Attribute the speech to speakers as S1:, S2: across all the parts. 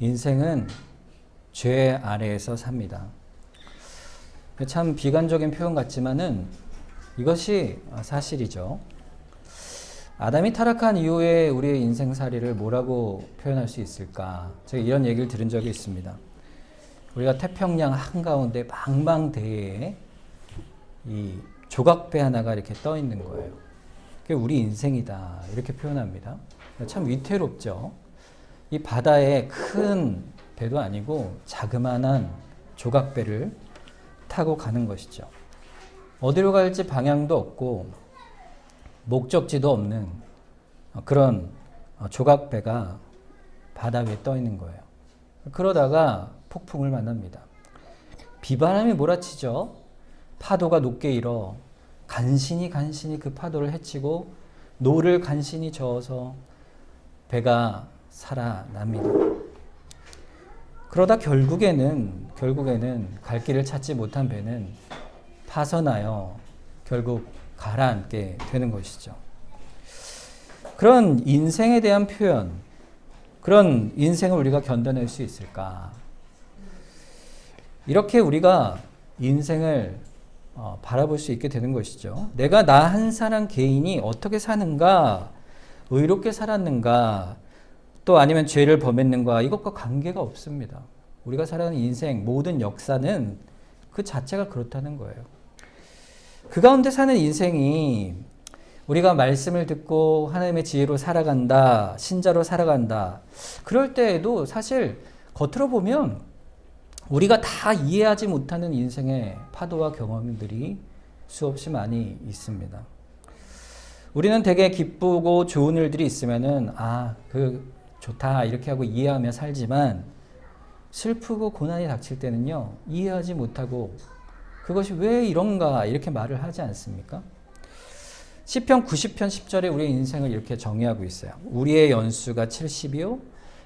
S1: 인생은 죄 아래에서 삽니다. 참 비관적인 표현 같지만은 이것이 사실이죠. 아담이 타락한 이후에 우리의 인생살이를 뭐라고 표현할 수 있을까? 제가 이런 얘기를 들은 적이 있습니다. 우리가 태평양 한가운데 망망대해에 이 조각배 하나가 이렇게 떠 있는 거예요. 그게 우리 인생이다. 이렇게 표현합니다. 참 위태롭죠. 이 바다에 큰 배도 아니고 자그마한 조각배를 타고 가는 것이죠. 어디로 갈지 방향도 없고 목적지도 없는 그런 조각배가 바다 위에 떠 있는 거예요. 그러다가 폭풍을 만납니다. 비바람이 몰아치죠. 파도가 높게 일어 간신히 그 파도를 헤치고 노를 간신히 저어서 배가 살아납니다. 그러다 결국에는 갈 길을 찾지 못한 배는 파선하여 결국 가라앉게 되는 것이죠. 그런 인생에 대한 표현, 그런 인생을 우리가 견뎌낼 수 있을까? 이렇게 우리가 인생을 바라볼 수 있게 되는 것이죠. 내가 나 한 사람 개인이 어떻게 사는가, 의롭게 살았는가, 또 아니면 죄를 범했는가, 이것과 관계가 없습니다. 우리가 살아가는 인생, 모든 역사는 그 자체가 그렇다는 거예요. 그 가운데 사는 인생이 우리가 말씀을 듣고 하나님의 지혜로 살아간다, 신자로 살아간다, 그럴 때에도 사실 겉으로 보면 우리가 다 이해하지 못하는 인생의 파도와 경험들이 수없이 많이 있습니다. 우리는 되게 기쁘고 좋은 일들이 있으면은 좋다 이렇게 하고 이해하며 살지만 슬프고 고난이 닥칠 때는요, 이해하지 못하고 그것이 왜 이런가 이렇게 말을 하지 않습니까? 시편 90편 10절에 우리의 인생을 이렇게 정의하고 있어요. 우리의 연수가 70이요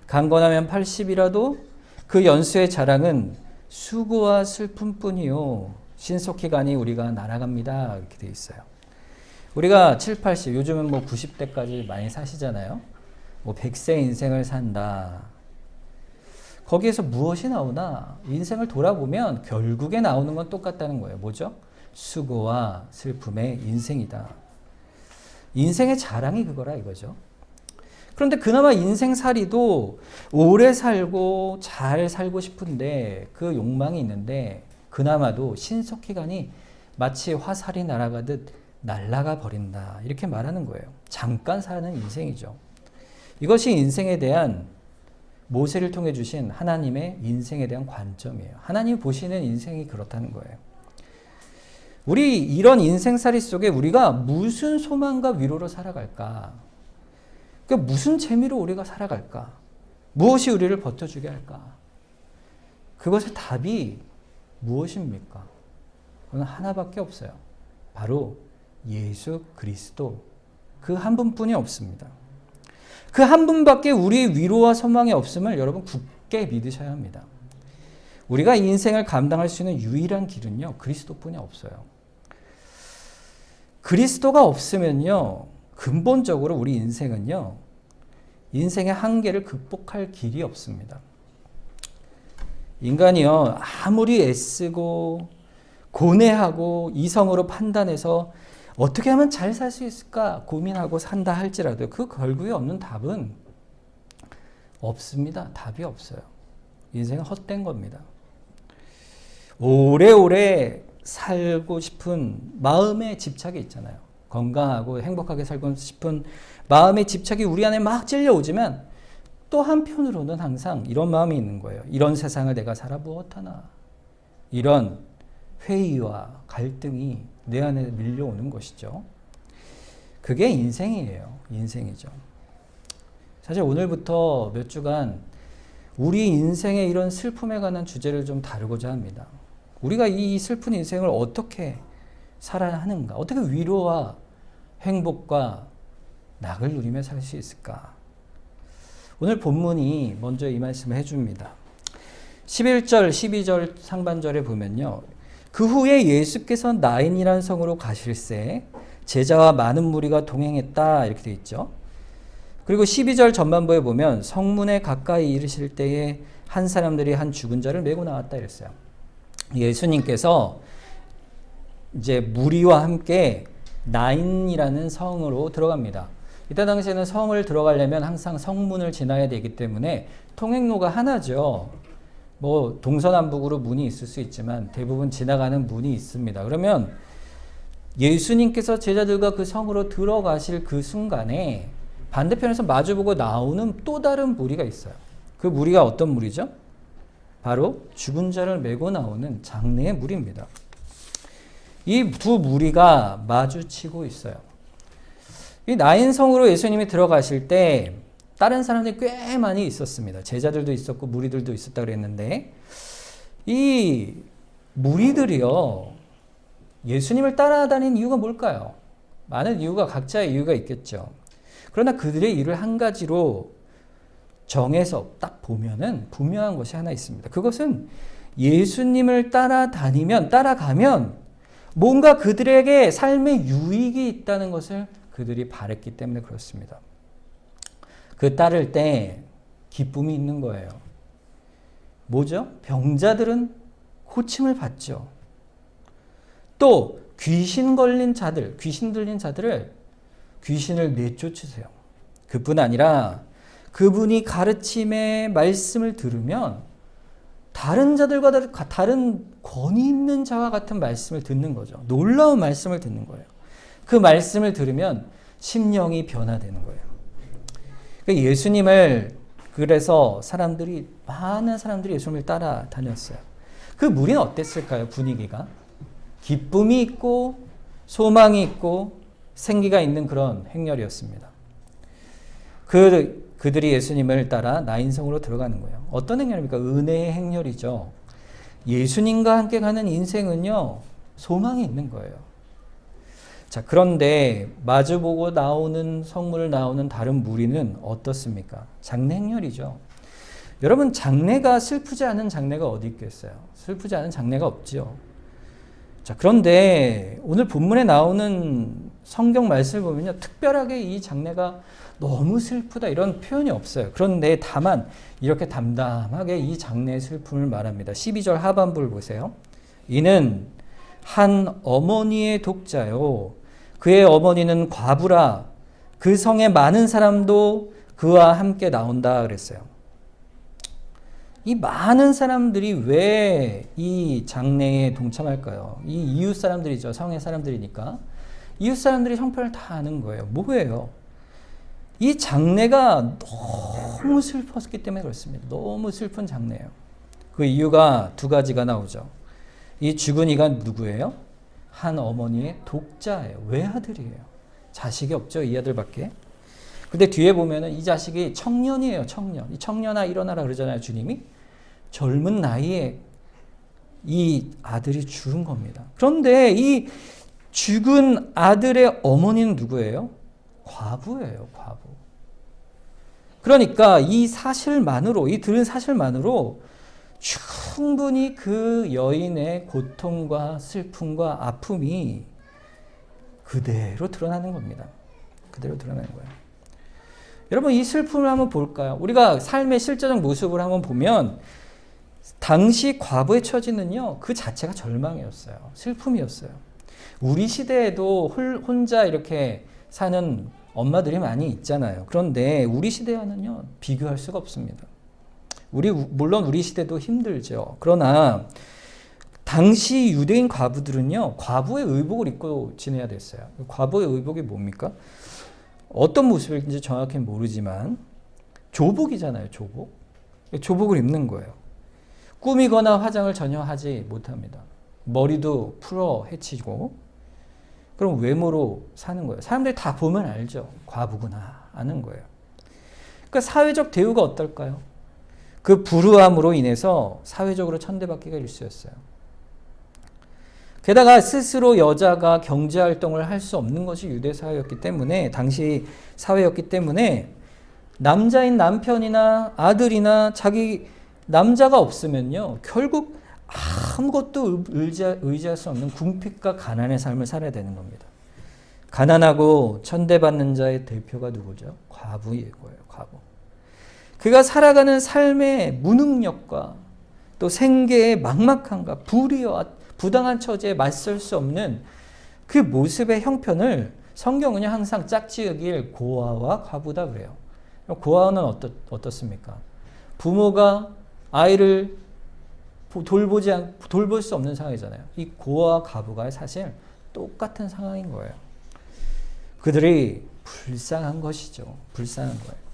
S1: 강건하면 80이라도 그 연수의 자랑은 수고와 슬픔뿐이요 신속히 가니 우리가 날아갑니다. 이렇게 돼 있어요. 우리가 7, 80, 요즘은 90대까지 많이 사시잖아요. 100세 인생을 산다. 거기에서 무엇이 나오나? 인생을 돌아보면 결국에 나오는 건 똑같다는 거예요. 뭐죠? 수고와 슬픔의 인생이다. 인생의 자랑이 그거라 이거죠. 그런데 그나마 인생살이도 오래 살고 잘 살고 싶은데 그 욕망이 있는데 그나마도 신속히 가니 마치 화살이 날아가듯 날아가 버린다. 이렇게 말하는 거예요. 잠깐 사는 인생이죠. 이것이 인생에 대한 모세를 통해 주신 하나님의 인생에 대한 관점이에요. 하나님이 보시는 인생이 그렇다는 거예요. 우리 이런 인생살이 속에 우리가 무슨 소망과 위로로 살아갈까? 그러니까 무슨 재미로 우리가 살아갈까? 무엇이 우리를 버텨주게 할까? 그것의 답이 무엇입니까? 그건 하나밖에 없어요. 바로 예수 그리스도. 그 한 분뿐이 없습니다. 그 한 분밖에 우리의 위로와 소망이 없음을 여러분 굳게 믿으셔야 합니다. 우리가 이 인생을 감당할 수 있는 유일한 길은요, 그리스도뿐이 없어요. 그리스도가 없으면요, 근본적으로 우리 인생은요, 인생의 한계를 극복할 길이 없습니다. 인간이요, 아무리 애쓰고 고뇌하고 이성으로 판단해서 어떻게 하면 잘 살 수 있을까 고민하고 산다 할지라도 그 결국에 없는 답은 없습니다. 답이 없어요. 인생은 헛된 겁니다. 오래오래 살고 싶은 마음의 집착이 있잖아요. 건강하고 행복하게 살고 싶은 마음의 집착이 우리 안에 막 찔려오지만 또 한편으로는 항상 이런 마음이 있는 거예요. 이런 세상을 내가 살아 무엇하나. 이런 회의와 갈등이 내 안에 밀려오는 것이죠. 그게 인생이에요. 인생이죠. 사실 오늘부터 몇 주간 우리 인생의 이런 슬픔에 관한 주제를 좀 다루고자 합니다. 우리가 이 슬픈 인생을 어떻게 살아야 하는가? 어떻게 위로와 행복과 낙을 누리며 살 수 있을까? 오늘 본문이 먼저 이 말씀을 해줍니다. 11절, 12절 상반절에 보면요. 그 후에 예수께서 나인이라는 성으로 가실새 제자와 많은 무리가 동행했다 이렇게 되어 있죠. 그리고 12절 전반부에 보면 성문에 가까이 이르실 때에 한 사람들이 한 죽은 자를 메고 나왔다 이랬어요. 예수님께서 이제 무리와 함께 나인이라는 성으로 들어갑니다. 이때 당시에는 성을 들어가려면 항상 성문을 지나야 되기 때문에 통행로가 하나죠. 뭐 동서남북으로 문이 있을 수 있지만 대부분 지나가는 문이 있습니다. 그러면 예수님께서 제자들과 그 성으로 들어가실 그 순간에 반대편에서 마주보고 나오는 또 다른 무리가 있어요. 그 무리가 어떤 무리죠? 바로 죽은 자를 메고 나오는 장례의 무리입니다. 이 두 무리가 마주치고 있어요. 이 나인성으로 예수님이 들어가실 때 다른 사람들이 꽤 많이 있었습니다. 제자들도 있었고 무리들도 있었다 그랬는데 이 무리들이요 예수님을 따라다니는 이유가 뭘까요? 많은 이유가 각자의 이유가 있겠죠. 그러나 그들의 일을 한 가지로 정해서 딱 보면은 분명한 것이 하나 있습니다. 그것은 예수님을 따라가면 뭔가 그들에게 삶의 유익이 있다는 것을 그들이 바랬기 때문에 그렇습니다. 그 따를 때 기쁨이 있는 거예요. 뭐죠? 병자들은 고침을 받죠. 또 귀신 걸린 자들, 귀신 들린 자들을 귀신을 내쫓으세요. 그뿐 아니라 그분이 가르침의 말씀을 들으면 다른 자들과 다른 권위 있는 자와 같은 말씀을 듣는 거죠. 놀라운 말씀을 듣는 거예요. 그 말씀을 들으면 심령이 변화되는 거예요. 예수님을 그래서 많은 사람들이 예수님을 따라다녔어요. 그 무리는 어땠을까요? 분위기가 기쁨이 있고 소망이 있고 생기가 있는 그런 행렬이었습니다. 그들이 예수님을 따라 나인성으로 들어가는 거예요. 어떤 행렬입니까? 은혜의 행렬이죠. 예수님과 함께 가는 인생은요, 소망이 있는 거예요. 자, 그런데 마주보고 성문을 나오는 다른 무리는 어떻습니까? 장례 행렬이죠. 여러분, 장례가 슬프지 않은 장례가 어디 있겠어요? 슬프지 않은 장례가 없죠. 자, 그런데 오늘 본문에 나오는 성경 말씀을 보면요, 특별하게 이 장례가 너무 슬프다 이런 표현이 없어요. 그런데 다만 이렇게 담담하게 이 장례의 슬픔을 말합니다. 12절 하반부를 보세요. 이는 한 어머니의 독자요 그의 어머니는 과부라 그 성의 많은 사람도 그와 함께 나온다 그랬어요. 이 많은 사람들이 왜 이 장례에 동참할까요? 이 이웃 사람들이죠. 성의 사람들이니까. 이웃 사람들이 형편을 다 아는 거예요. 뭐예요? 이 장례가 너무 슬펐기 때문에 그렇습니다. 너무 슬픈 장례예요. 그 이유가 두 가지가 나오죠. 이 죽은 이가 누구예요? 한 어머니의 독자예요. 외아들이에요. 자식이 없죠. 이 아들밖에. 근데 뒤에 보면은 이 자식이 청년이에요. 청년. 이 청년아 일어나라 그러잖아요. 주님이. 젊은 나이에 이 아들이 죽은 겁니다. 그런데 이 죽은 아들의 어머니는 누구예요? 과부예요. 과부. 그러니까 이 들은 사실만으로 충분히 그 여인의 고통과 슬픔과 아픔이 그대로 드러나는 겁니다. 그대로 드러나는 거예요. 여러분, 이 슬픔을 한번 볼까요? 우리가 삶의 실제적 모습을 한번 보면 당시 과부의 처지는요, 그 자체가 절망이었어요. 슬픔이었어요. 우리 시대에도 혼자 이렇게 사는 엄마들이 많이 있잖아요. 그런데 우리 시대와는요, 비교할 수가 없습니다. 물론 우리 시대도 힘들죠. 그러나 당시 유대인 과부들은요, 과부의 의복을 입고 지내야 됐어요. 과부의 의복이 뭡니까? 어떤 모습인지 정확히 모르지만 조복이잖아요. 조복을 입는 거예요. 꾸미거나 화장을 전혀 하지 못합니다. 머리도 풀어 헤치고, 그럼 외모로 사는 거예요. 사람들이 다 보면 알죠. 과부구나 아는 거예요. 그러니까 사회적 대우가 어떨까요? 그 불우함으로 인해서 사회적으로 천대받기가 일쑤였어요. 게다가 스스로 여자가 경제활동을 할 수 없는 것이 유대 사회였기 때문에, 당시 사회였기 때문에 남자인 남편이나 아들이나 자기 남자가 없으면요, 결국 아무것도 의지할 수 없는 궁핍과 가난의 삶을 살아야 되는 겁니다. 가난하고 천대받는 자의 대표가 누구죠? 과부인 거예요. 과부. 그가 살아가는 삶의 무능력과 또 생계의 막막함과 불의와 부당한 처지에 맞설 수 없는 그 모습의 형편을 성경은 항상 짝지으길 고아와 과부다 그래요. 고아는 어떻습니까? 부모가 아이를 돌볼 수 없는 상황이잖아요. 이 고아와 과부가 사실 똑같은 상황인 거예요. 그들이 불쌍한 것이죠. 불쌍한 거예요.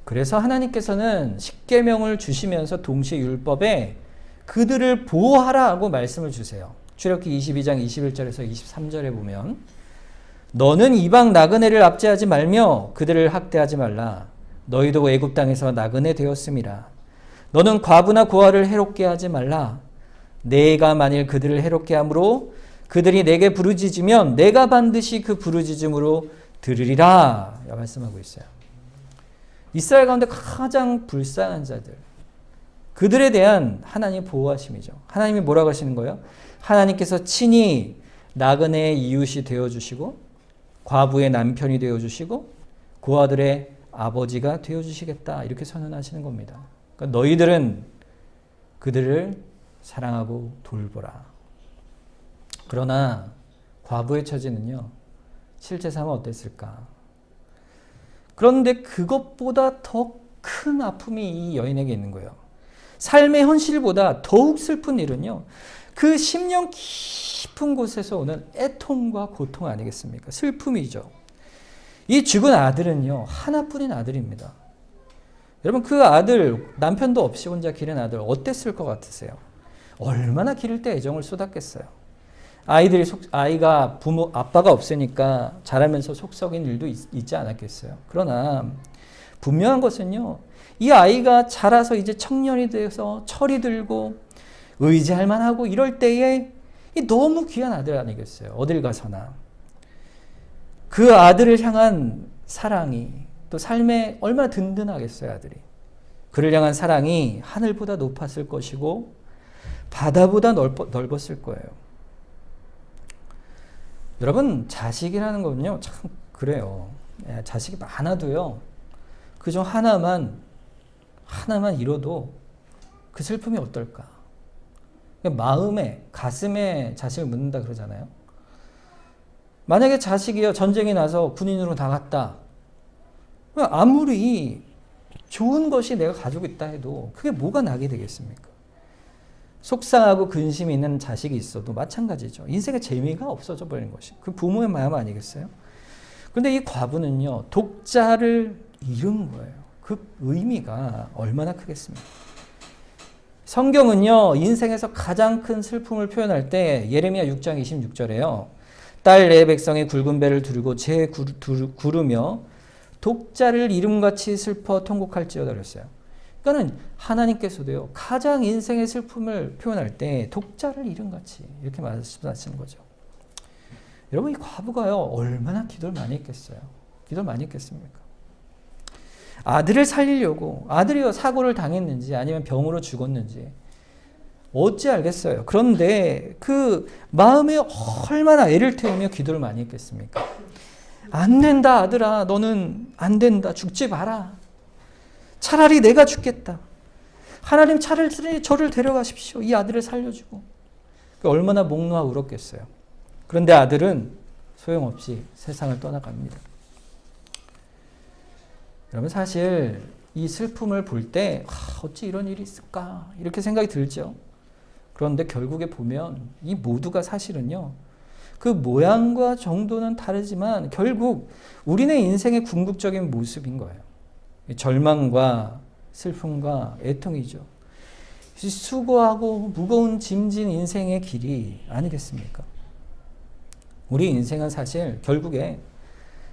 S1: 그래서 하나님께서는 십계명을 주시면서 동시에 율법에 그들을 보호하라고 말씀을 주세요. 출애굽기 22장 21절에서 23절에 보면 너는 이방 나그네를 압제하지 말며 그들을 학대하지 말라. 너희도 애굽 땅에서 나그네 되었음이라. 너는 과부나 고아를 해롭게 하지 말라. 내가 만일 그들을 해롭게 함으로 그들이 내게 부르짖으면 내가 반드시 그 부르짖음으로 들으리라. 말씀하고 있어요. 이스라엘 가운데 가장 불쌍한 자들, 그들에 대한 하나님의 보호하심이죠. 하나님이 뭐라고 하시는 거예요? 하나님께서 친히 나그네의 이웃이 되어주시고 과부의 남편이 되어주시고 고아들의 아버지가 되어주시겠다, 이렇게 선언하시는 겁니다. 그러니까 너희들은 그들을 사랑하고 돌보라. 그러나 과부의 처지는요, 실제 삶은 어땠을까? 그런데 그것보다 더 큰 아픔이 이 여인에게 있는 거예요. 삶의 현실보다 더욱 슬픈 일은요, 그 심령 깊은 곳에서 오는 애통과 고통 아니겠습니까? 슬픔이죠. 이 죽은 아들은요, 하나뿐인 아들입니다. 여러분, 그 아들, 남편도 없이 혼자 기른 아들 어땠을 것 같으세요? 얼마나 기를 때 애정을 쏟았겠어요. 아이가 아빠가 없으니까 자라면서 속 썩인 일도 있지 않았겠어요. 그러나 분명한 것은요, 이 아이가 자라서 이제 청년이 돼서 철이 들고 의지할 만하고 이럴 때에 이 너무 귀한 아들 아니겠어요. 어딜 가서나. 그 아들을 향한 사랑이 또 삶에 얼마나 든든하겠어요, 아들이. 그를 향한 사랑이 하늘보다 높았을 것이고 바다보다 넓었을 거예요. 여러분, 자식이라는 거는요, 참 그래요. 자식이 많아도요, 그중 하나만 잃어도 그 슬픔이 어떨까? 마음에, 가슴에 자식을 묻는다 그러잖아요. 만약에 자식이요, 전쟁이 나서 군인으로 나갔다. 아무리 좋은 것이 내가 가지고 있다 해도 그게 뭐가 낙이 되겠습니까? 속상하고 근심이 있는 자식이 있어도 마찬가지죠. 인생의 재미가 없어져 버린 것이 그 부모의 마음 아니겠어요? 그런데 이 과부는요, 독자를 잃은 거예요. 그 의미가 얼마나 크겠습니까? 성경은요, 인생에서 가장 큰 슬픔을 표현할 때 예레미야 6장 26절에요. 딸 내 백성의 굵은 배를 두르고 재 구르며 독자를 잃음같이 슬퍼 통곡할지어다 그랬어요. 그러니까 하나님께서도요, 가장 인생의 슬픔을 표현할 때 독자를 잃음같이 이렇게 말씀하시는 거죠. 여러분, 이 과부가요, 얼마나 기도를 많이 했겠어요? 기도를 많이 했겠습니까? 아들을 살리려고, 아들이요, 사고를 당했는지 아니면 병으로 죽었는지 어찌 알겠어요. 그런데 그 마음에 얼마나 애를 태우며 기도를 많이 했겠습니까? 안 된다, 아들아. 너는 안 된다. 죽지 마라. 차라리 내가 죽겠다. 하나님, 차라리 저를 데려가십시오. 이 아들을 살려주고. 얼마나 목놓아 울었겠어요. 그런데 아들은 소용없이 세상을 떠나갑니다. 여러분, 사실 이 슬픔을 볼 때 어찌 이런 일이 있을까 이렇게 생각이 들죠. 그런데 결국에 보면 이 모두가 사실은요, 그 모양과 정도는 다르지만 결국 우리네 인생의 궁극적인 모습인 거예요. 절망과 슬픔과 애통이죠. 수고하고 무거운 짐진 인생의 길이 아니겠습니까? 우리 인생은 사실 결국에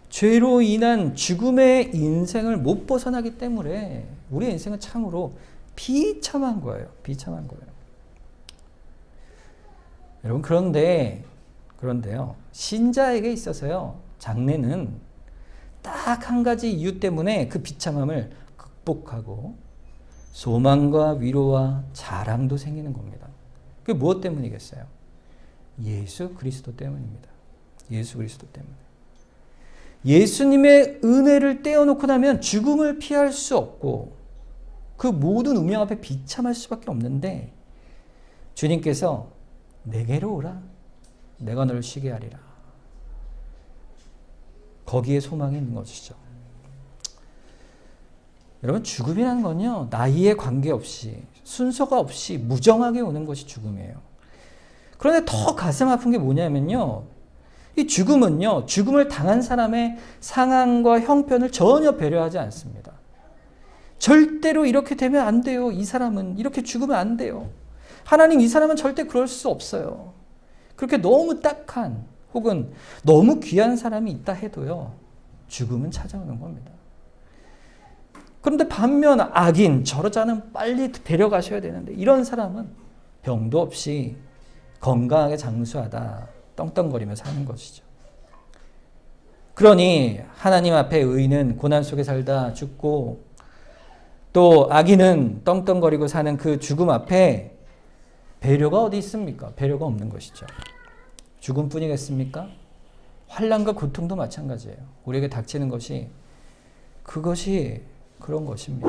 S1: 죄로 인한 죽음의 인생을 못 벗어나기 때문에 우리 인생은 참으로 비참한 거예요. 비참한 거예요. 여러분, 그런데요, 신자에게 있어서요, 장래는 딱 한 가지 이유 때문에 그 비참함을 극복하고 소망과 위로와 자랑도 생기는 겁니다. 그게 무엇 때문이겠어요? 예수 그리스도 때문입니다. 예수 그리스도 때문에. 예수님의 은혜를 떼어놓고 나면 죽음을 피할 수 없고 그 모든 운명 앞에 비참할 수밖에 없는데 주님께서 내게로 오라. 내가 너를 쉬게 하리라. 거기에 소망이 있는 것이죠. 여러분, 죽음이라는 건요, 나이에 관계없이 순서가 없이 무정하게 오는 것이 죽음이에요. 그런데 더 가슴 아픈 게 뭐냐면요, 이 죽음은요, 죽음을 당한 사람의 상황과 형편을 전혀 배려하지 않습니다. 절대로 이렇게 되면 안 돼요. 이 사람은 이렇게 죽으면 안 돼요. 하나님, 이 사람은 절대 그럴 수 없어요. 그렇게 너무 딱한 혹은 너무 귀한 사람이 있다 해도요, 죽음은 찾아오는 겁니다. 그런데 반면 악인, 저러자는 빨리 데려가셔야 되는데 이런 사람은 병도 없이 건강하게 장수하다 떵떵거리며 사는 것이죠. 그러니 하나님 앞에 의인은 고난 속에 살다 죽고 또 악인은 떵떵거리고 사는 그 죽음 앞에 배려가 어디 있습니까? 배려가 없는 것이죠. 죽음뿐이겠습니까? 환난과 고통도 마찬가지예요. 우리에게 닥치는 것이 그것이 그런 것입니다.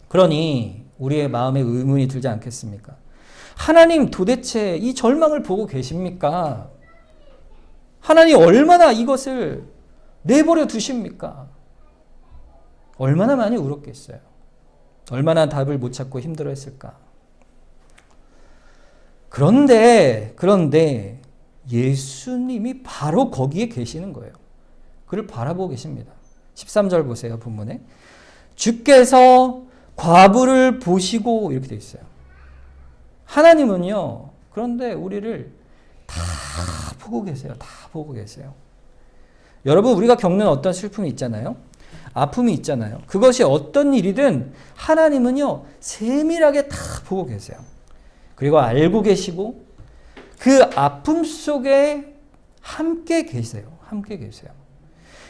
S1: 그러니 우리의 마음에 의문이 들지 않겠습니까? 하나님, 도대체 이 절망을 보고 계십니까? 하나님, 얼마나 이것을 내버려 두십니까? 얼마나 많이 울었겠어요? 얼마나 답을 못 찾고 힘들어했을까? 그런데 예수님이 바로 거기에 계시는 거예요. 그를 바라보고 계십니다. 13절 보세요, 본문에. 주께서 과부를 보시고 이렇게 되어 있어요. 하나님은요, 그런데 우리를 다 보고 계세요. 다 보고 계세요. 여러분, 우리가 겪는 어떤 슬픔이 있잖아요. 아픔이 있잖아요. 그것이 어떤 일이든 하나님은요, 세밀하게 다 보고 계세요. 그리고 알고 계시고 그 아픔 속에 함께 계세요. 함께 계세요.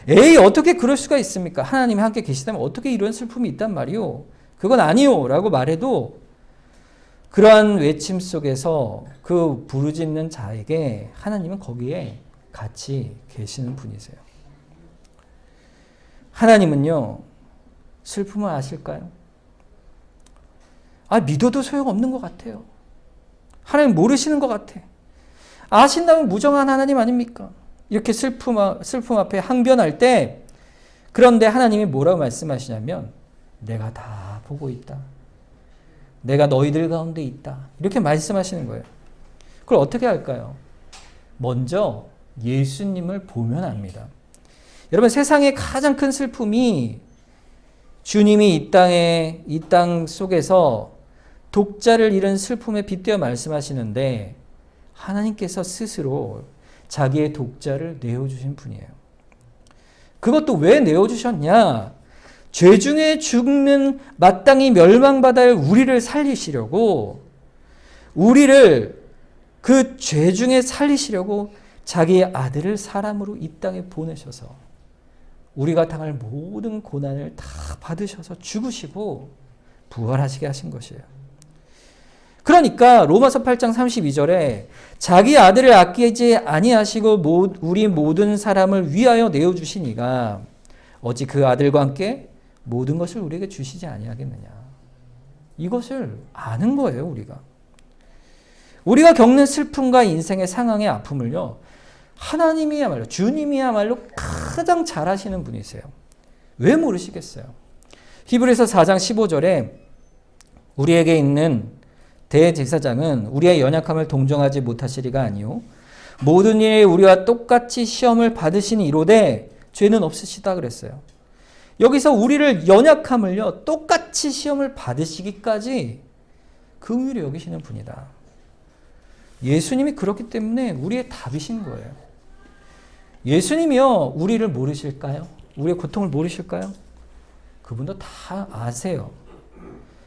S1: 에이, 어떻게 그럴 수가 있습니까? 하나님이 함께 계시다면 어떻게 이런 슬픔이 있단 말이오? 그건 아니오 라고 말해도 그러한 외침 속에서 그 부르짖는 자에게 하나님은 거기에 같이 계시는 분이세요. 하나님은요, 슬픔을 아실까요? 믿어도 소용없는 것 같아요. 하나님 모르시는 것 같아. 아신다면 무정한 하나님 아닙니까? 이렇게 슬픔 앞에 항변할 때, 그런데 하나님이 뭐라고 말씀하시냐면, 내가 다 보고 있다. 내가 너희들 가운데 있다. 이렇게 말씀하시는 거예요. 그걸 어떻게 할까요? 먼저 예수님을 보면 압니다. 여러분, 세상의 가장 큰 슬픔이 주님이 이 땅 속에서 독자를 잃은 슬픔에 빗대어 말씀하시는데 하나님께서 스스로 자기의 독자를 내어주신 분이에요. 그것도 왜 내어주셨냐? 죄 중에 죽는 마땅히 멸망받아야 할 우리를 살리시려고, 우리를 그 죄 중에 살리시려고 자기의 아들을 사람으로 이 땅에 보내셔서 우리가 당할 모든 고난을 다 받으셔서 죽으시고 부활하시게 하신 것이에요. 그러니까 로마서 8장 32절에 자기 아들을 아끼지 아니하시고 우리 모든 사람을 위하여 내어주시니가 어찌 그 아들과 함께 모든 것을 우리에게 주시지 아니하겠느냐. 이것을 아는 거예요, 우리가. 우리가 겪는 슬픔과 인생의 상황의 아픔을요, 하나님이야말로, 주님이야말로 가장 잘 아시는 분이세요. 왜 모르시겠어요? 히브리서 4장 15절에 우리에게 있는 대제사장은 우리의 연약함을 동정하지 못하시리가 아니요 모든 일에 우리와 똑같이 시험을 받으시니 이로되 죄는 없으시다 그랬어요. 여기서 우리를 연약함을요 똑같이 시험을 받으시기까지 긍휼히 여기시는 분이다. 예수님이 그렇기 때문에 우리의 답이신 거예요. 예수님이요 우리를 모르실까요? 우리의 고통을 모르실까요? 그분도 다 아세요.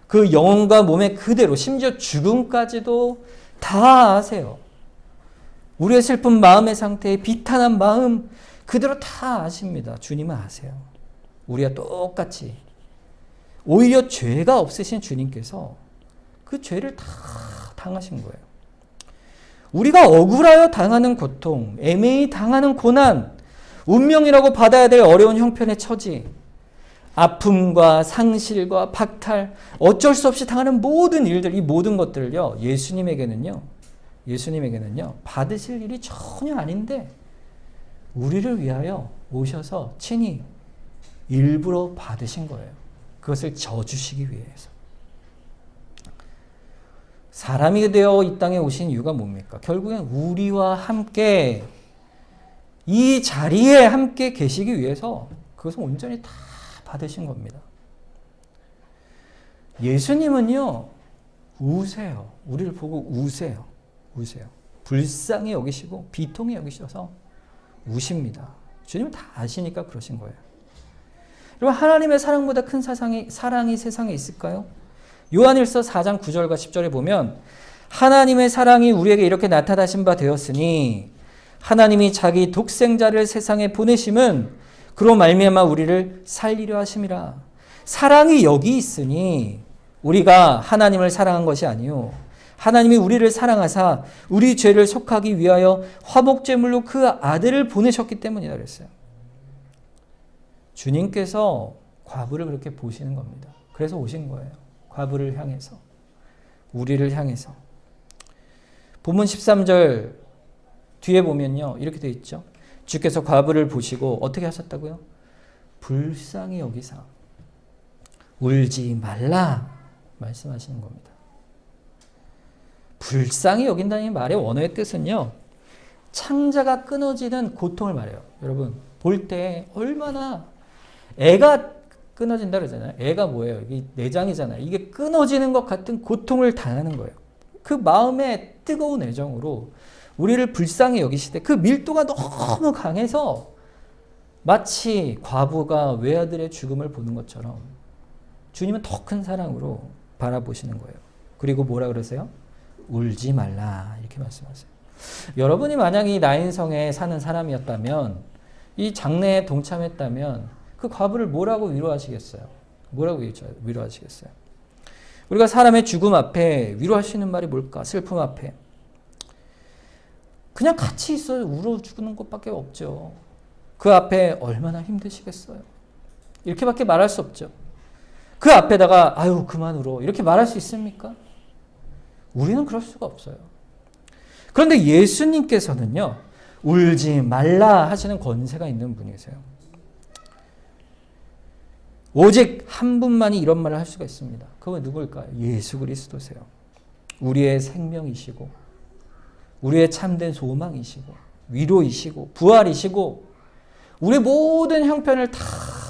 S1: 그 영혼과 몸의 그대로 심지어 죽음까지도 다 아세요. 우리의 슬픈 마음의 상태에 비탄한 마음 그대로 다 아십니다. 주님은 아세요. 우리와 똑같이 오히려 죄가 없으신 주님께서 그 죄를 다 당하신 거예요. 우리가 억울하여 당하는 고통, 애매히 당하는 고난, 운명이라고 받아야 될 어려운 형편의 처지, 아픔과 상실과 박탈, 어쩔 수 없이 당하는 모든 일들, 이 모든 것들을요, 예수님에게는요, 받으실 일이 전혀 아닌데, 우리를 위하여 오셔서 친히 일부러 받으신 거예요. 그것을 져주시기 위해서. 사람이 되어 이 땅에 오신 이유가 뭡니까? 결국엔 우리와 함께 이 자리에 함께 계시기 위해서 그것을 온전히 다 받으신 겁니다. 예수님은요, 우세요. 우리를 보고 우세요. 불쌍히 여기시고 비통히 여기셔서 우십니다. 주님은 다 아시니까 그러신 거예요. 여러분, 하나님의 사랑보다 큰 사랑이 세상에 있을까요? 요한일서 4장 9절과 10절에 보면 하나님의 사랑이 우리에게 이렇게 나타나신 바 되었으니 하나님이 자기 독생자를 세상에 보내심은 그로 말미암아 우리를 살리려 하심이라. 사랑이 여기 있으니 우리가 하나님을 사랑한 것이 아니요 하나님이 우리를 사랑하사 우리 죄를 속하기 위하여 화목제물로 그 아들을 보내셨기 때문이다 그랬어요. 주님께서 과부를 그렇게 보시는 겁니다. 그래서 오신 거예요. 과부를 향해서, 우리를 향해서. 본문 13절 뒤에 보면요, 이렇게 되어 있죠. 주께서 과부를 보시고 어떻게 하셨다고요? 불쌍히 여기사 울지 말라 말씀하시는 겁니다. 불쌍히 여긴다는 이 말의 원어의 뜻은요, 창자가 끊어지는 고통을 말해요. 여러분, 볼 때 얼마나 애가 끊어진다 그러잖아요. 애가 뭐예요? 이게 내장이잖아요. 이게 끊어지는 것 같은 고통을 당하는 거예요. 그 마음의 뜨거운 애정으로 우리를 불쌍히 여기시되 그 밀도가 너무 강해서 마치 과부가 외아들의 죽음을 보는 것처럼 주님은 더 큰 사랑으로 바라보시는 거예요. 그리고 뭐라 그러세요? 울지 말라 이렇게 말씀하세요. 여러분이 만약 이 나인성에 사는 사람이었다면, 이 장례에 동참했다면 그 과부를 뭐라고 위로하시겠어요? 우리가 사람의 죽음 앞에 위로할 수 있는 말이 뭘까? 슬픔 앞에 그냥 같이 있어요. 울어 죽는 것밖에 없죠. 그 앞에 얼마나 힘드시겠어요? 이렇게밖에 말할 수 없죠. 그 앞에다가 아유 그만 울어 이렇게 말할 수 있습니까? 우리는 그럴 수가 없어요. 그런데 예수님께서는요, 울지 말라 하시는 권세가 있는 분이세요. 오직 한 분만이 이런 말을 할 수가 있습니다. 그건 누굴까요? 예수 그리스도세요. 우리의 생명이시고 우리의 참된 소망이시고 위로이시고 부활이시고 우리 모든 형편을 다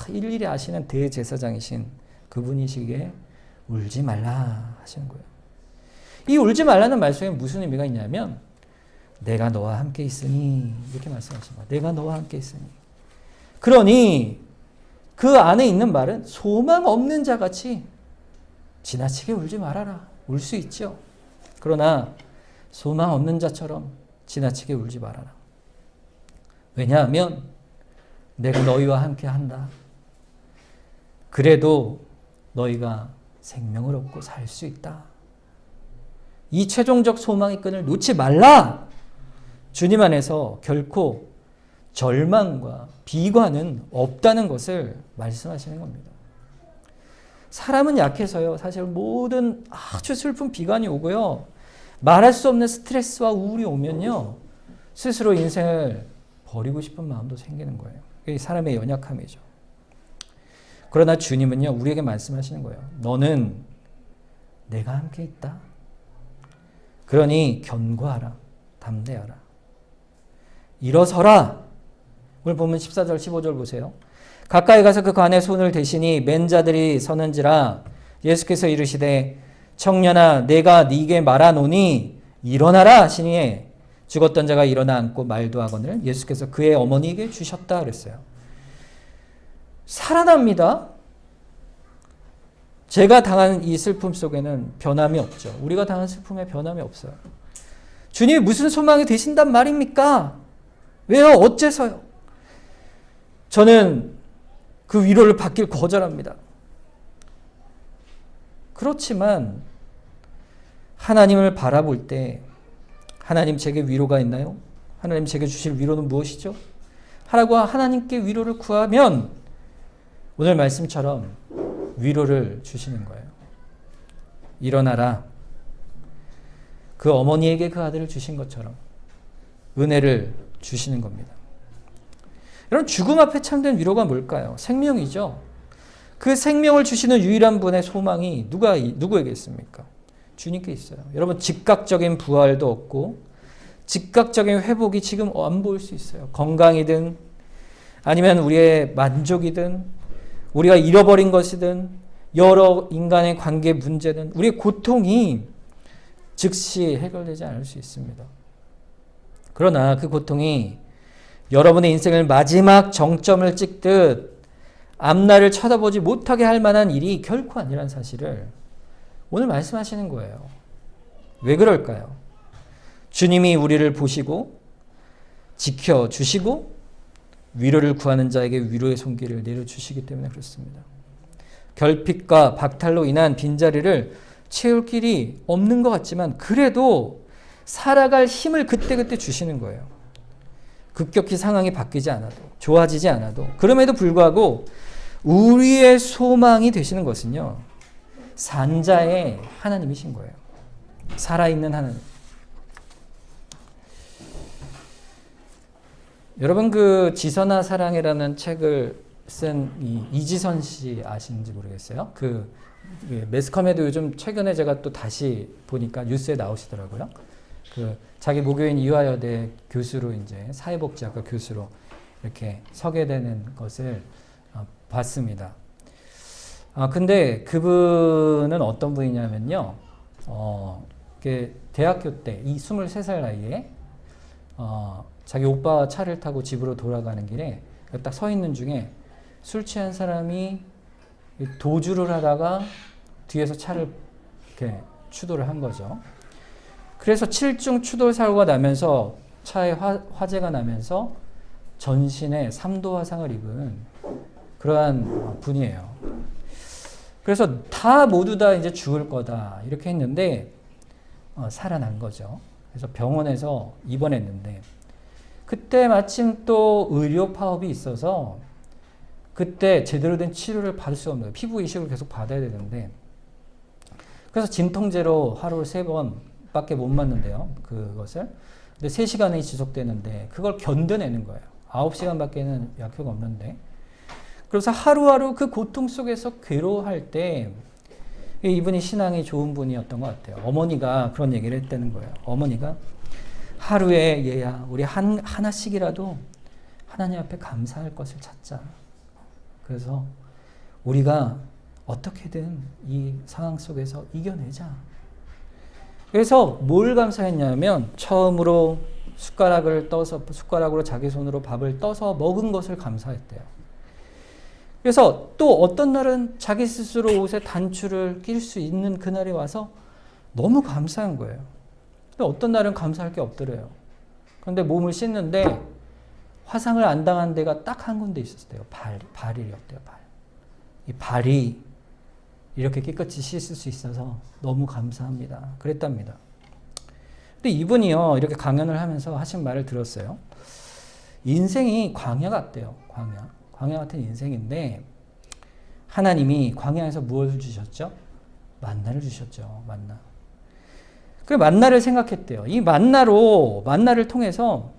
S1: 일일이 아시는 대제사장이신 그분이시기에 울지 말라 하시는 거예요. 이 울지 말라는 말씀에 무슨 의미가 있냐면 내가 너와 함께 있으니 이렇게 말씀하십니다. 내가 너와 함께 있으니. 그러니 그 안에 있는 말은 소망 없는 자같이 지나치게 울지 말아라. 울 수 있죠. 그러나 소망 없는 자처럼 지나치게 울지 말아라. 왜냐하면 내가 너희와 함께 한다. 그래도 너희가 생명을 얻고 살 수 있다. 이 최종적 소망의 끈을 놓지 말라. 주님 안에서 결코 절망과 비관은 없다는 것을 말씀하시는 겁니다. 사람은 약해서요, 사실 모든 아주 슬픈 비관이 오고요, 말할 수 없는 스트레스와 우울이 오면요, 스스로 인생을 버리고 싶은 마음도 생기는 거예요. 이게 사람의 연약함이죠. 그러나 주님은요, 우리에게 말씀하시는 거예요. 너는 내가 함께 있다. 그러니 견고하라. 담대하라. 일어서라. 오늘 보면 14절 15절 보세요. 가까이 가서 그 관에 손을 대시니 맨 자들이 서는지라. 예수께서 이르시되 청년아 내가 네게 말하노니 일어나라 하시니 죽었던 자가 일어나 앉고 말도 하거늘 예수께서 그의 어머니에게 주셨다 그랬어요. 살아납니다. 제가 당한 이 슬픔 속에는 변함이 없죠. 우리가 당한 슬픔에 변함이 없어요. 주님이 무슨 소망이 되신단 말입니까? 왜요? 어째서요? 저는 그 위로를 받길 거절합니다. 그렇지만 하나님을 바라볼 때 하나님 제게 위로가 있나요? 하나님 제게 주실 위로는 무엇이죠? 하라고 하나님께 위로를 구하면 오늘 말씀처럼 위로를 주시는 거예요. 일어나라. 그 어머니에게 그 아들을 주신 것처럼 은혜를 주시는 겁니다. 여러분, 죽음 앞에 참된 위로가 뭘까요? 생명이죠. 그 생명을 주시는 유일한 분의 소망이 누구에게 있습니까? 주님께 있어요. 여러분, 즉각적인 부활도 없고 즉각적인 회복이 지금 안 보일 수 있어요. 건강이든 아니면 우리의 만족이든 우리가 잃어버린 것이든 여러 인간의 관계 문제든 우리의 고통이 즉시 해결되지 않을 수 있습니다. 그러나 그 고통이 여러분의 인생을 마지막 정점을 찍듯 앞날을 쳐다보지 못하게 할 만한 일이 결코 아니라는 사실을 오늘 말씀하시는 거예요. 왜 그럴까요? 주님이 우리를 보시고 지켜주시고 위로를 구하는 자에게 위로의 손길을 내려주시기 때문에 그렇습니다. 결핍과 박탈로 인한 빈자리를 채울 길이 없는 것 같지만 그래도 살아갈 힘을 그때그때 주시는 거예요. 급격히 상황이 바뀌지 않아도, 좋아지지 않아도. 그럼에도 불구하고 우리의 소망이 되시는 것은요, 산자의 하나님이신 거예요. 살아있는 하나님. 여러분, 그 지선아 사랑해라는 책을 쓴 이지선 씨 아시는지 모르겠어요. 그 매스컴에도 요즘 최근에 제가 또 다시 보니까 뉴스에 나오시더라고요. 그 자기 모교인 이화여대 교수로 이제 사회복지학과 교수로 이렇게 서게 되는 것을 봤습니다. 근데 그분은 어떤 분이냐면요. 대학교 때 이 23살 나이에 자기 오빠와 차를 타고 집으로 돌아가는 길에 딱 서 있는 중에 술 취한 사람이 도주를 하다가 뒤에서 차를 이렇게 추돌을 한 거죠. 그래서 7중 추돌 사고가 나면서 차에 화재가 나면서 전신에 3도 화상을 입은 그러한 분이에요. 그래서 모두 다 이제 죽을 거다 이렇게 했는데 살아난 거죠. 그래서 병원에서 입원했는데 그때 마침 또 의료 파업이 있어서 그때 제대로 된 치료를 받을 수가 없는 거예요. 피부 이식을 계속 받아야 되는데 그래서 진통제로 하루에 3번밖에 못 맞는데요. 그것을. 근데 3시간이 지속되는데 그걸 견뎌내는 거예요. 9시간밖에는 약효가 없는데. 그래서 하루하루 그 고통 속에서 괴로워할 때 이분이 신앙이 좋은 분이었던 것 같아요. 어머니가 그런 얘기를 했다는 거예요. 어머니가 하루에 얘야 우리 하나씩이라도 하나님 앞에 감사할 것을 찾자. 그래서 우리가 어떻게든 이 상황 속에서 이겨내자. 그래서 뭘 감사했냐면 처음으로 숟가락으로 자기 손으로 밥을 떠서 먹은 것을 감사했대요. 그래서 또 어떤 날은 자기 스스로 옷에 단추를 낄 수 있는 그날이 와서 너무 감사한 거예요. 근데 어떤 날은 감사할 게 없더래요. 그런데 몸을 씻는데 화상을 안 당한 데가 딱 한 군데 있었대요. 발이었대요. 이 발이 이렇게 깨끗이 씻을 수 있어서 너무 감사합니다. 그랬답니다. 근데 이분이요, 이렇게 강연을 하면서 하신 말을 들었어요. 인생이 광야 같대요. 광야 같은 인생인데 하나님이 광야에서 무엇을 주셨죠? 만나를 주셨죠. 만나. 그 만나를 생각했대요. 이 만나를 통해서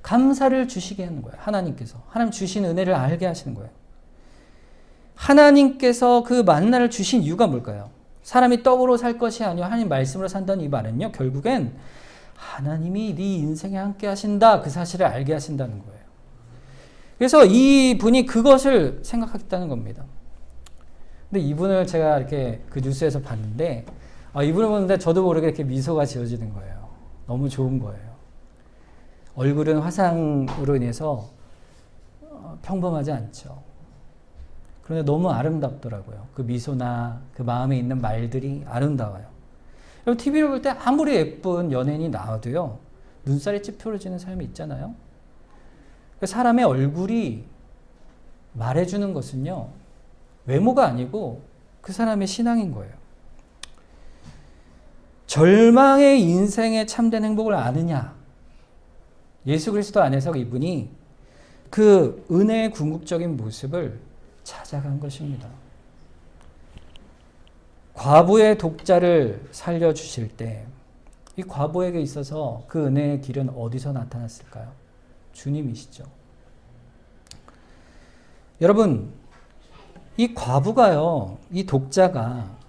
S1: 감사를 주시게 하는 거예요. 하나님께서. 하나님 주신 은혜를 알게 하시는 거예요. 하나님께서 그 만나를 주신 이유가 뭘까요? 사람이 떡으로 살 것이 아니요 하나님 말씀으로 산다는 이 말은요. 결국엔 하나님이 네 인생에 함께 하신다. 그 사실을 알게 하신다는 거예요. 그래서 이 분이 그것을 생각했다는 겁니다. 근데 이분을 제가 이렇게 그 뉴스에서 봤는데 이분을 보는데 저도 모르게 이렇게 미소가 지어지는 거예요. 너무 좋은 거예요. 얼굴은 화상으로 인해서 평범하지 않죠. 그런데 너무 아름답더라고요. 그 미소나 그 마음에 있는 말들이 아름다워요. 여러분 TV를 볼 때 아무리 예쁜 연예인이 나와도요. 눈살이 찌푸려지는 사람이 있잖아요. 사람의 얼굴이 말해주는 것은요. 외모가 아니고 그 사람의 신앙인 거예요. 절망의 인생의 참된 행복을 아느냐? 예수 그리스도 안에서 이분이 그 은혜의 궁극적인 모습을 찾아간 것입니다. 과부의 독자를 살려주실 때 이 과부에게 있어서 그 은혜의 길은 어디서 나타났을까요? 주님이시죠. 여러분, 이 과부가요, 이 독자가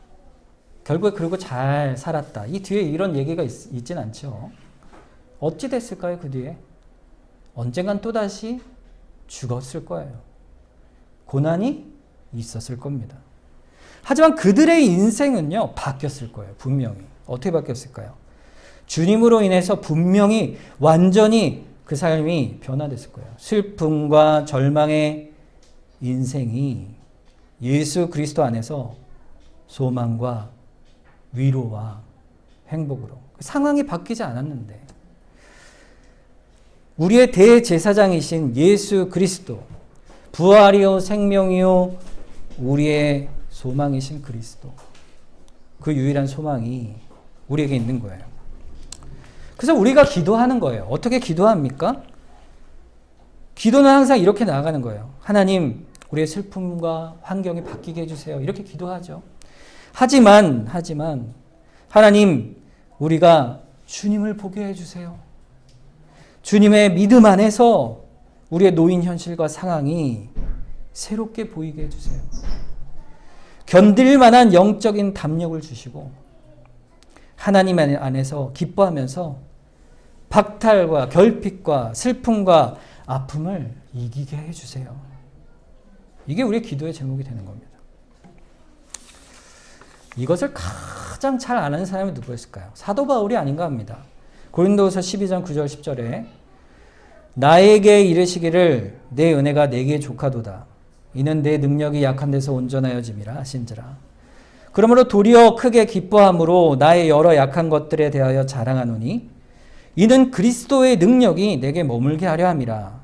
S1: 결국에 그리고 잘 살았다. 이 뒤에 이런 얘기가 있진 않죠. 어찌 됐을까요, 그 뒤에? 언젠간 또다시 죽었을 거예요. 고난이 있었을 겁니다. 하지만 그들의 인생은요, 바뀌었을 거예요, 분명히. 어떻게 바뀌었을까요? 주님으로 인해서 분명히 완전히 그 삶이 변화됐을 거예요. 슬픔과 절망의 인생이 예수 그리스도 안에서 소망과 위로와 행복으로. 상황이 바뀌지 않았는데 우리의 대제사장이신 예수 그리스도, 부활이요 생명이요 우리의 소망이신 그리스도, 그 유일한 소망이 우리에게 있는 거예요. 그래서 우리가 기도하는 거예요. 어떻게 기도합니까? 기도는 항상 이렇게 나아가는 거예요. 하나님, 우리의 슬픔과 환경이 바뀌게 해주세요. 이렇게 기도하죠. 하지만 하나님, 우리가 주님을 보게 해주세요. 주님의 믿음 안에서 우리의 놓인 현실과 상황이 새롭게 보이게 해주세요. 견딜 만한 영적인 담력을 주시고 하나님 안에서 기뻐하면서 박탈과 결핍과 슬픔과 아픔을 이기게 해주세요. 이게 우리의 기도의 제목이 되는 겁니다. 이것을 가장 잘 아는 사람이 누구였을까요? 사도 바울이 아닌가 합니다. 고린도후서 12장 9절 10절에 나에게 이르시기를 내 은혜가 내게 족하도다. 이는 내 능력이 약한 데서 온전하여짐이라 하신지라. 그러므로 도리어 크게 기뻐함으로 나의 여러 약한 것들에 대하여 자랑하노니 이는 그리스도의 능력이 내게 머물게 하려 함이라.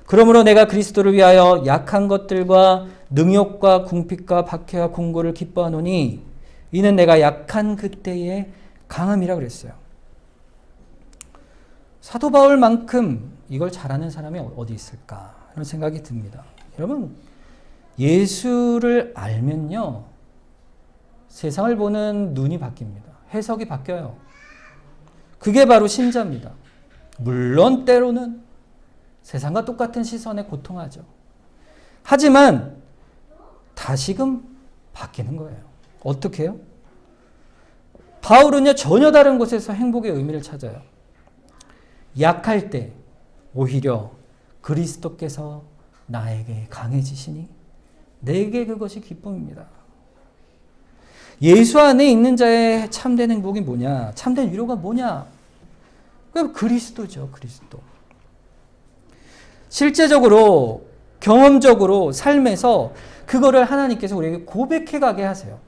S1: 그러므로 내가 그리스도를 위하여 약한 것들과 능욕과 궁핍과 박해와 공고를 기뻐하노니 이는 내가 약한 그때의 강함이라 그랬어요. 사도 바울만큼 이걸 잘하는 사람이 어디 있을까 이런 생각이 듭니다. 여러분, 예수를 알면요, 세상을 보는 눈이 바뀝니다. 해석이 바뀌어요. 그게 바로 신자입니다. 물론 때로는 세상과 똑같은 시선에 고통하죠. 하지만 다시금 바뀌는 거예요. 어떻게 해요? 바울은요, 전혀 다른 곳에서 행복의 의미를 찾아요. 약할 때 오히려 그리스도께서 나에게 강해지시니 내게 그것이 기쁨입니다. 예수 안에 있는 자의 참된 행복이 뭐냐? 참된 위로가 뭐냐? 그리스도죠, 그리스도. 실제적으로, 경험적으로 삶에서 그거를 하나님께서 우리에게 고백해 가게 하세요.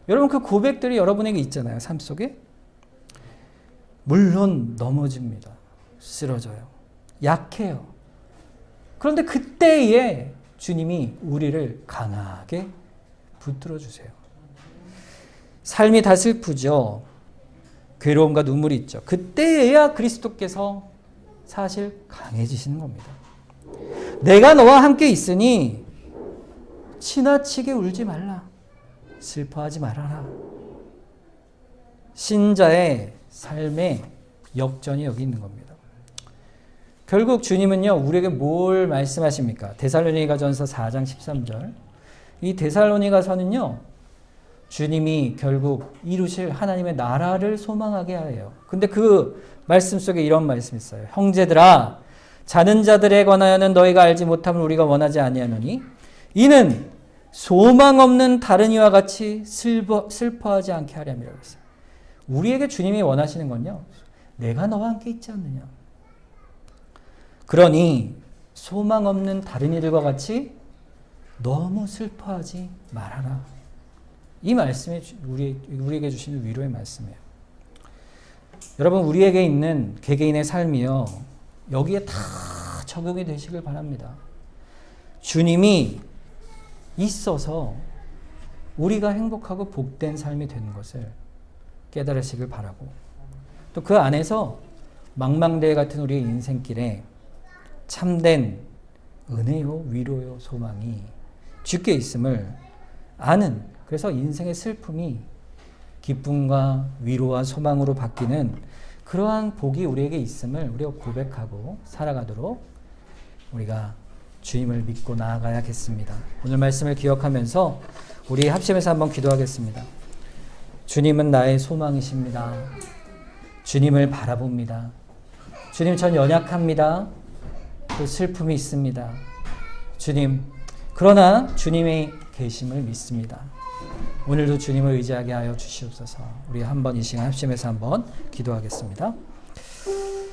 S1: 여러분, 그 고백들이 여러분에게 있잖아요, 삶 속에. 물론 넘어집니다. 쓰러져요. 약해요. 그런데 그때에 주님이 우리를 강하게 붙들어 주세요. 삶이 다 슬프죠. 괴로움과 눈물이 있죠. 그때에야 그리스도께서 사실 강해지시는 겁니다. 내가 너와 함께 있으니 지나치게 울지 말라. 슬퍼하지 말아라. 신자의 삶의 역전이 여기 있는 겁니다. 결국 주님은요, 우리에게 뭘 말씀하십니까? 데살로니가전서 4장 13절. 이 데살로니가서는요, 주님이 결국 이루실 하나님의 나라를 소망하게 하여요. 근데 그 말씀 속에 이런 말씀이 있어요. 형제들아, 자는 자들에 관하여는 너희가 알지 못함을 우리가 원하지 아니하노니 이는 소망 없는 다른 이와 같이 슬퍼하지 않게 하려 함이라고 했어요. 우리에게 주님이 원하시는 건요, 내가 너와 함께 있지 않느냐. 그러니 소망 없는 다른 이들과 같이 너무 슬퍼하지 말아라. 이 말씀이 우리에게 주시는 위로의 말씀이에요. 여러분, 우리에게 있는 개개인의 삶이요, 여기에 다 적용이 되시길 바랍니다. 주님이 있어서 우리가 행복하고 복된 삶이 되는 것을 깨달으시길 바라고, 또 그 안에서 망망대해 같은 우리의 인생길에 참된 은혜요, 위로요, 소망이 주께 있음을 아는, 그래서 인생의 슬픔이 기쁨과 위로와 소망으로 바뀌는 그러한 복이 우리에게 있음을 우리가 고백하고 살아가도록 우리가 주님을 믿고 나아가야겠습니다. 오늘 말씀을 기억하면서 우리 합심해서 한번 기도하겠습니다. 주님은 나의 소망이십니다. 주님을 바라봅니다. 주님, 전 연약합니다. 또 슬픔이 있습니다. 주님, 그러나 주님의 계심을 믿습니다. 오늘도 주님을 의지하게 하여 주시옵소서. 우리 한번 이 시간 합심해서 한번 기도하겠습니다.